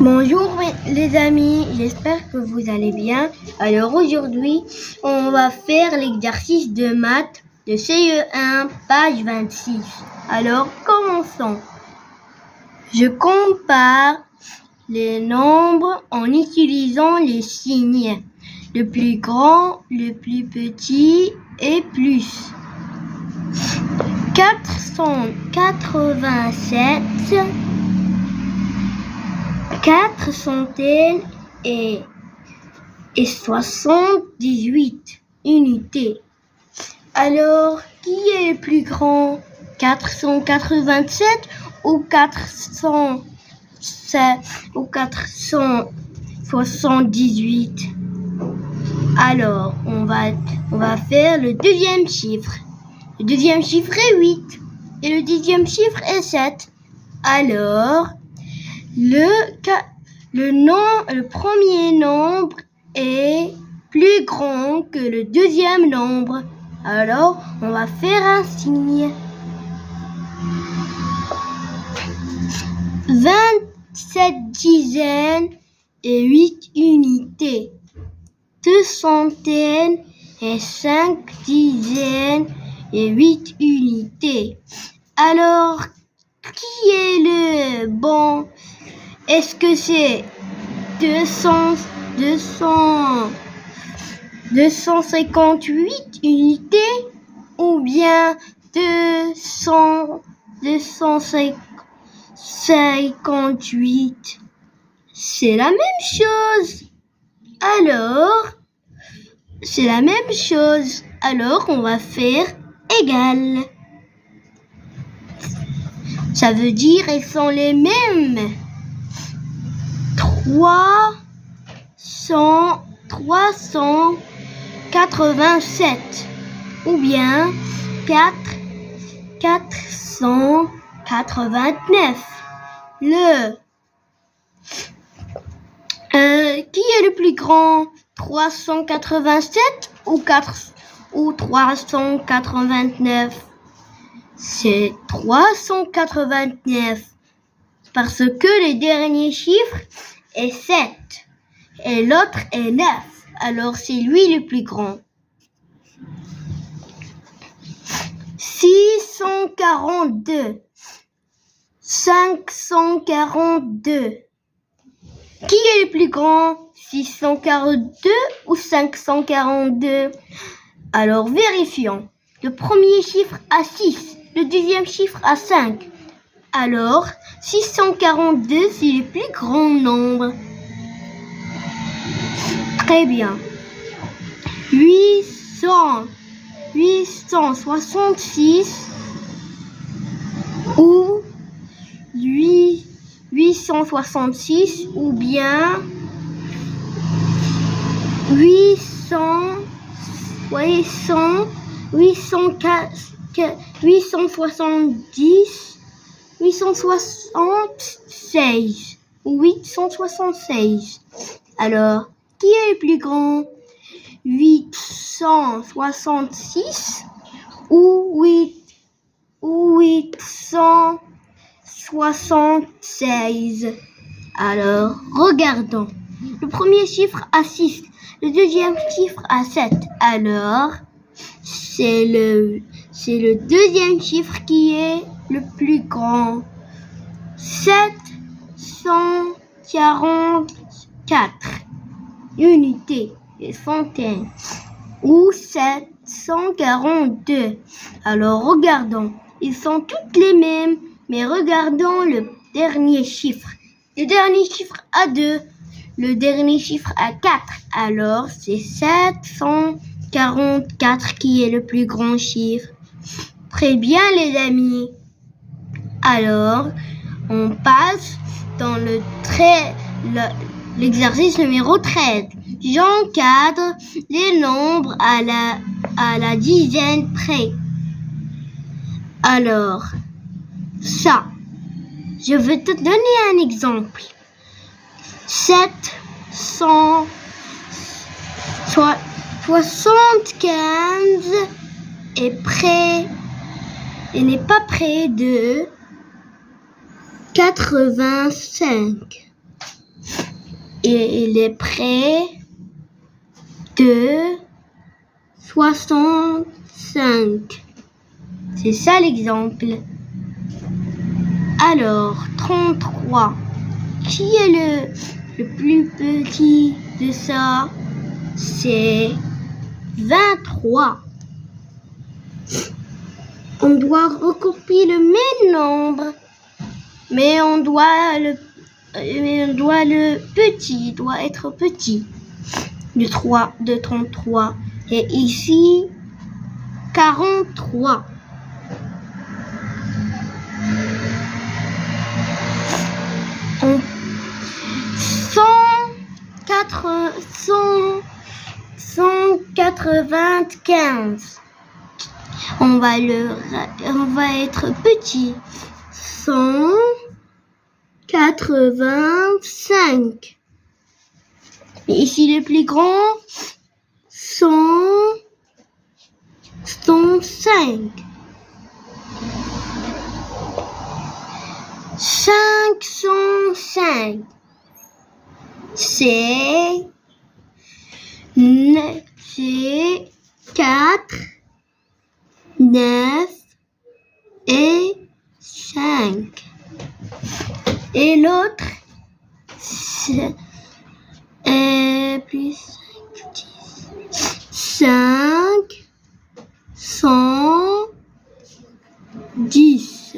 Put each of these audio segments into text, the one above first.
Bonjour les amis, j'espère que vous allez bien. Alors aujourd'hui, on va faire l'exercice de maths de CE1, page 26. Alors commençons. Je compare les nombres en utilisant les signes. Le plus grand, le plus petit et plus. 487, 4 centaines et 78 unités. Alors, qui est le plus grand? 487 ou 478? Alors, on va faire le deuxième chiffre. Le deuxième chiffre est 8 et le dixième chiffre est 7. Alors, le premier nombre est plus grand que le deuxième nombre. Alors, on va faire un signe. 27 dizaines et 8 unités. 2 centaines et 5 dizaines et 8 unités. Alors, qui est le bon? Est-ce que c'est 258 unités ou bien 258? C'est la même chose. Alors, c'est la même chose. Alors, on va faire égal. Ça veut dire elles sont les mêmes. 387 ou bien 489. Qui est le plus grand? 387 ou 389? C'est 389 parce que le dernier chiffre est 7 et l'autre est 9. Alors c'est lui le plus grand. 642, 542. Qui est le plus grand? 642 ou 542? Alors vérifions. Le premier chiffre a 6, le deuxième chiffre a 5. Alors 642 c'est le plus grand nombre. Très bien. 866 ou 866 ou bien 870 876 ou 876. Alors, qui est le plus grand? 866 ou 876. Alors, regardons. Le premier chiffre a 6, le deuxième chiffre a 7. Alors, c'est le deuxième chiffre qui est le plus grand. 744 unités et centaines ou 742. Alors regardons, ils sont toutes les mêmes, mais regardons le dernier chiffre. Le dernier chiffre a 2, le dernier chiffre a 4. Alors c'est 744 qui est le plus grand chiffre. Très bien les amis. Alors, on passe dans l'exercice numéro 13. J'encadre les nombres à la dizaine près. Alors, ça, je vais te donner un exemple. 775 n'est pas près de 85. et il est près de 65. C'est ça l'exemple. Alors, 33. Qui est le plus petit de ça? C'est 23. On doit recopier le même nombre, mais on doit le petit, doit être petit. De 33. Et ici, 43. On 195. On va être petit. 185. Et ici le plus grand, 105. 505. C'est 4, 9 et 5. Et l'autre, c'est plus 5, 110.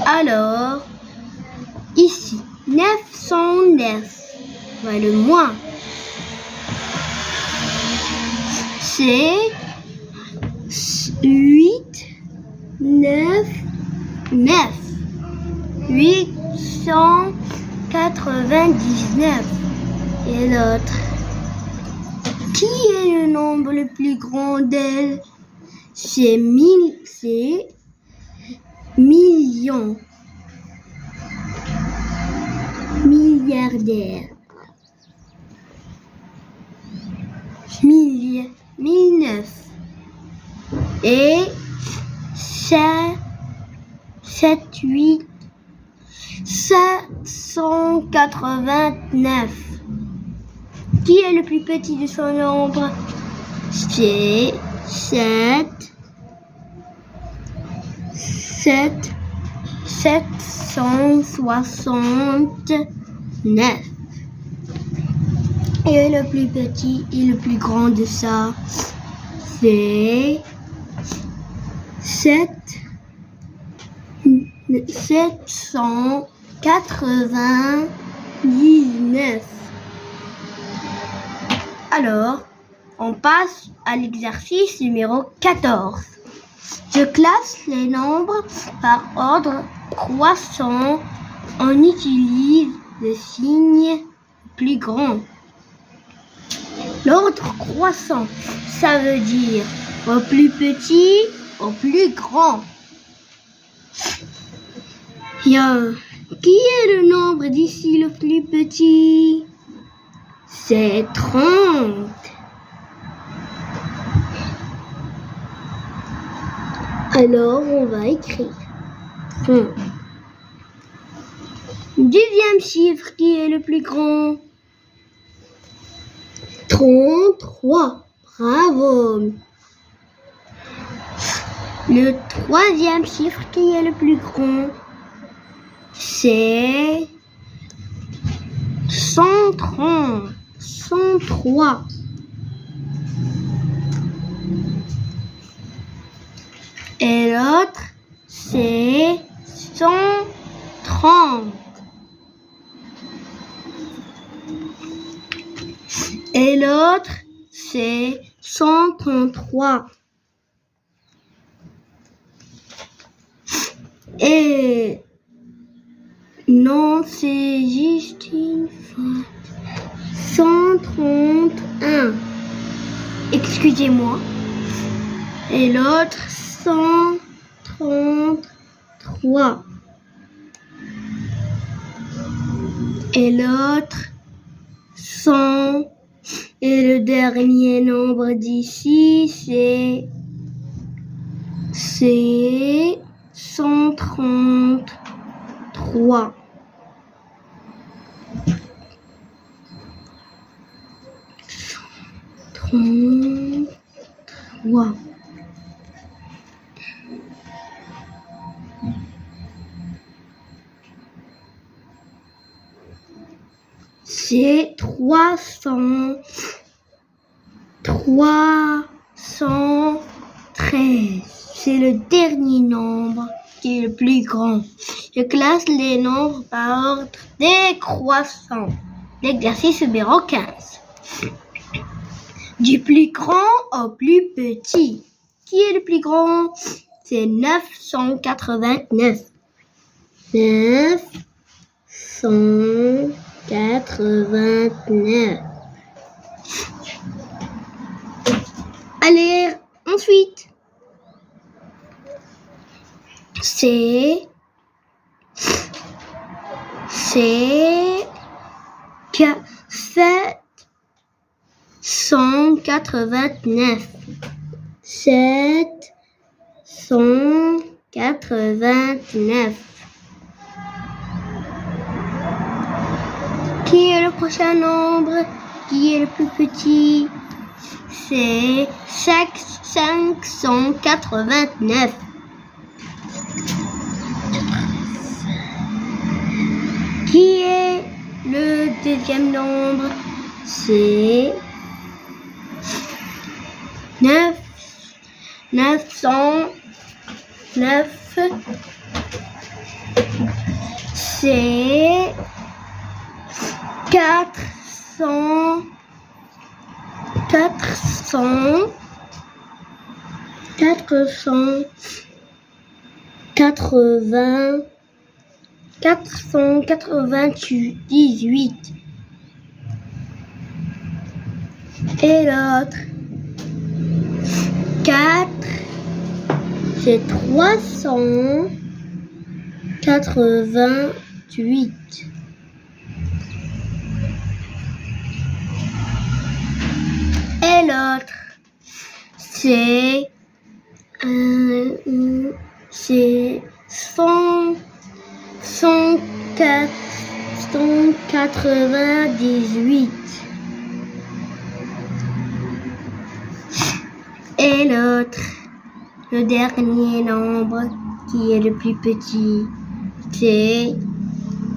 Alors, ici, 909. Voilà le moins. C'est 8, 9, 9. 899. Et l'autre. Qui est le nombre le plus grand d'elle? C'est millions. Milliardaire. 1009. Et 7, 8, 789. Qui est le plus petit de son nombre? C'est 769. Et le plus petit et le plus grand de ça, c'est 799. Alors, on passe à l'exercice numéro 14. Je classe les nombres par ordre croissant. On utilise le signe plus grand. L'ordre croissant, ça veut dire au plus petit, au plus grand. Qui est le nombre d'ici le plus petit? C'est 30. Alors, on va écrire 30. Deuxième chiffre, qui est le plus grand? 33. Bravo. Le troisième chiffre, qui est le plus grand? C'est 130. 103. Et l'autre, c'est 130. Et l'autre, c'est 133. Et non, c'est juste une faute. 131. Excusez-moi. Et l'autre, 133. Et l'autre, 100. Et le dernier nombre d'ici, c'est 133. 3. C'est 313. C'est le dernier nombre qui est le plus grand. Je classe les nombres par ordre décroissant. L'exercice numéro 15. Du plus grand au plus petit. Qui est le plus grand? C'est 989. 989. Allez, ensuite. C'est 789. 789. Qui est le prochain nombre? Qui est le plus petit? C'est 589. Qui est le deuxième nombre? C'est 909. C'est 498. Et l'autre 4, c'est 388. Et l'autre, c'est 198. Et l'autre, le dernier nombre qui est le plus petit, c'est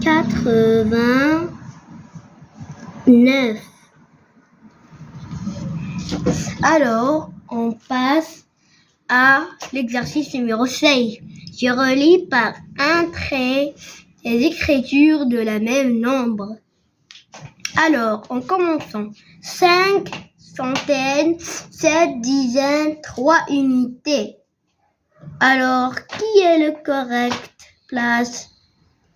89. Alors, on passe à l'exercice numéro 6. Je relis par un trait les écritures de la même nombre. Alors, en commençant, 5 centaines, 7 dizaines, 3 unités. Alors, qui est le correct place?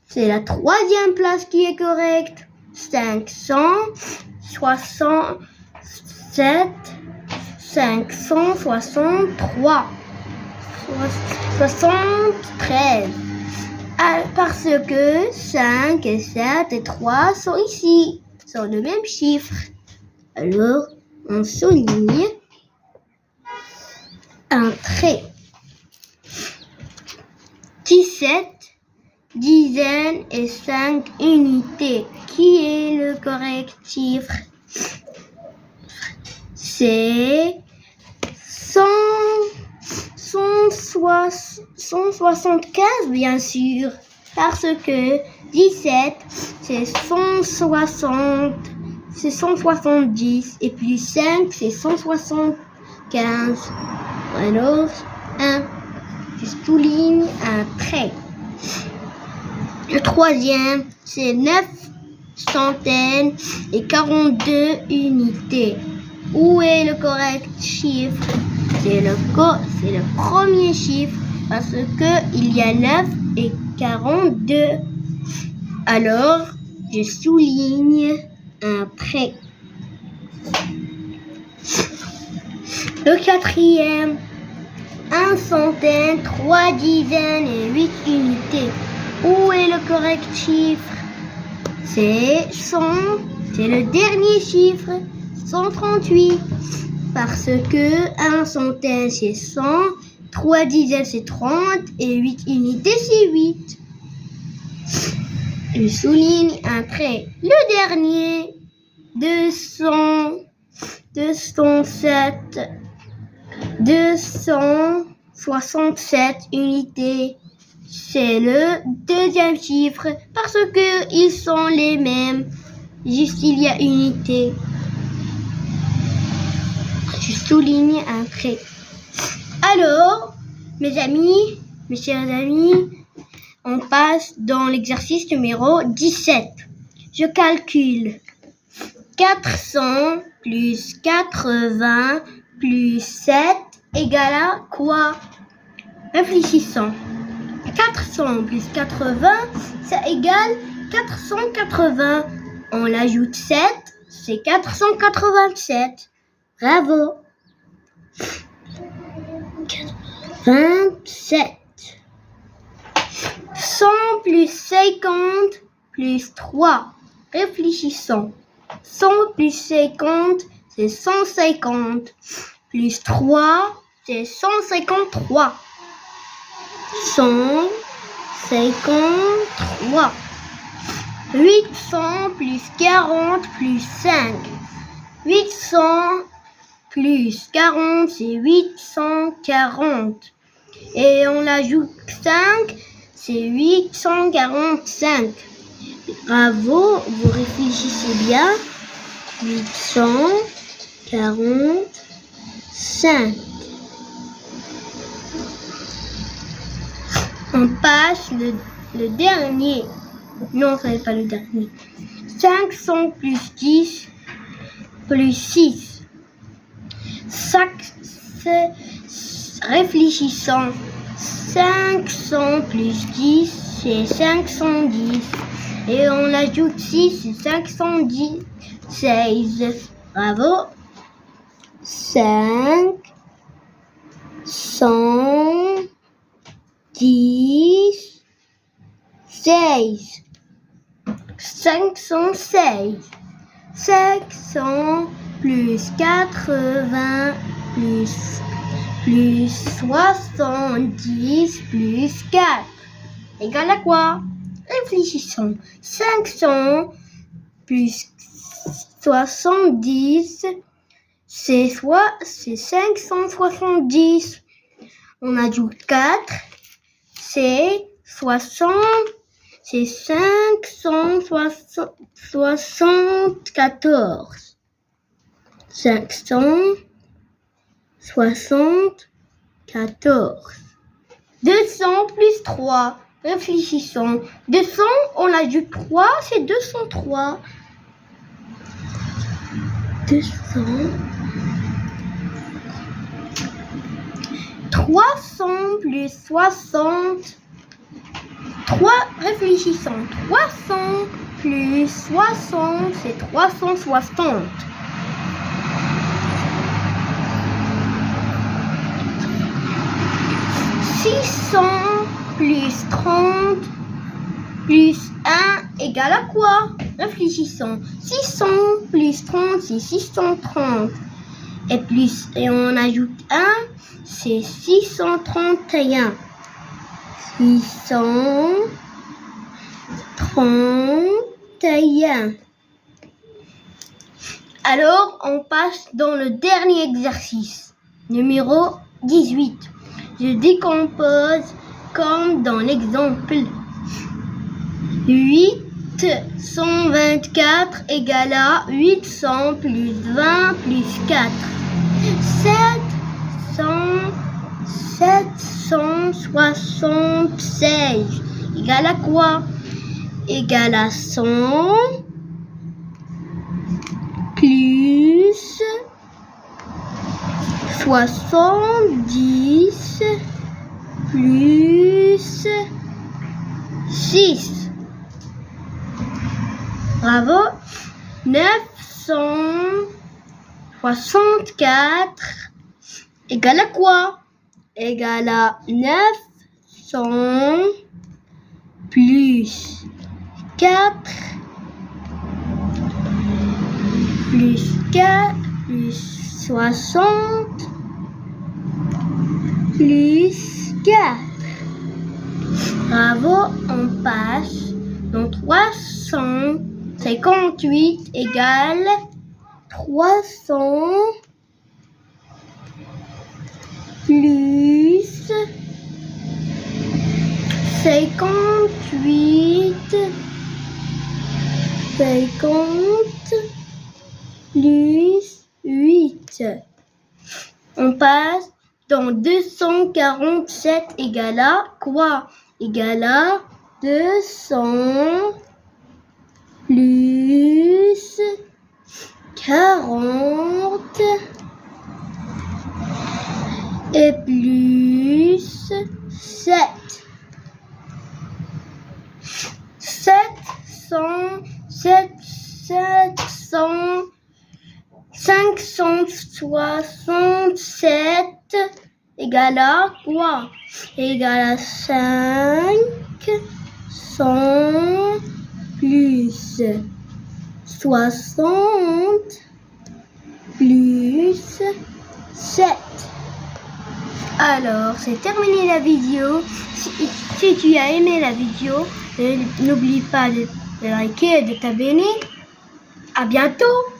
C'est la troisième place qui est correcte. 567, 563, 73. Parce que 5 et 7 et 3 sont ici, sont le même chiffre. Alors, on souligne un trait. 17 dizaines et 5 unités. Qui est le correct chiffre? C'est 175 bien sûr, parce que 17 c'est 160, c'est 170 et plus 5 c'est 175. Alors 1, je souligne un trait. Le troisième c'est 9 centaines et 42 unités. Où est le correct chiffre? C'est le premier chiffre parce que il y a 9 et 42. Alors, je souligne un trait. Le quatrième, 1 centaine, 3 dizaines et 8 unités. Où est le correct chiffre? C'est 100, c'est le dernier chiffre. 138, parce que 1 centaine c'est 100, 3 dizaines c'est 30 et 8 unités c'est 8. Je souligne un trait. Le dernier, 200, 267 unités. C'est le deuxième chiffre parce que ils sont les mêmes. Juste il y a unité. Je souligne un trait. Alors, mes chers amis, on passe dans l'exercice numéro 17. Je calcule 400 plus 80 plus 7 égale à quoi? Réfléchissons. 400 plus 80, ça égale 480. On l'ajoute 7, c'est 487. Bravo. 27. 100 plus 50 plus 3. Réfléchissons. 100 plus 50, c'est 150. Plus 3, c'est 153. 153. 800 plus 40 plus 5. 800 plus 40, c'est 840. Et on ajoute 5, c'est 845. Bravo, vous réfléchissez bien. 845. On passe le dernier. Non, ce n'est pas le dernier. 500 plus 10 plus 6. Réfléchissons. 500 plus 10, c'est 510. Et on ajoute 6, c'est 510. 16. Bravo. 510. 16. 516. 500 plus 80 plus 70 plus 4 égale à quoi? Réfléchissons. 500 plus 70, c'est 570. On ajoute 4, c'est 60. C'est 574. 574. 200 plus 3. Réfléchissons. 200, on ajoute 3, c'est 203. 200. 300 plus 60. 3, réfléchissons. 300 plus 60, c'est 360. 600 plus 30 plus 1 égale à quoi? Réfléchissons. 600 plus 30, c'est 630. Et on ajoute 1, c'est 631. 631. Alors, on passe dans le dernier exercice, numéro 18. Je décompose comme dans l'exemple. 824 égale à 800 plus 20 plus 4. 776 égale à quoi? Égale à 100 plus 70 plus 6. Bravo. 964 égale à quoi? Égale à 900 plus 4 plus 4 plus 60 plus 4. Bravo, on passe. Donc 358 égale 300 plus 58 plus 8. On passe dans 247 égale à quoi? Égale à 200 plus 40 et plus 7. 567 égale à quoi? Égale à 500 plus 60 plus 7. Alors, c'est terminé la vidéo. Si tu as aimé la vidéo, n'oublie pas de liker et de t'abonner. À bientôt!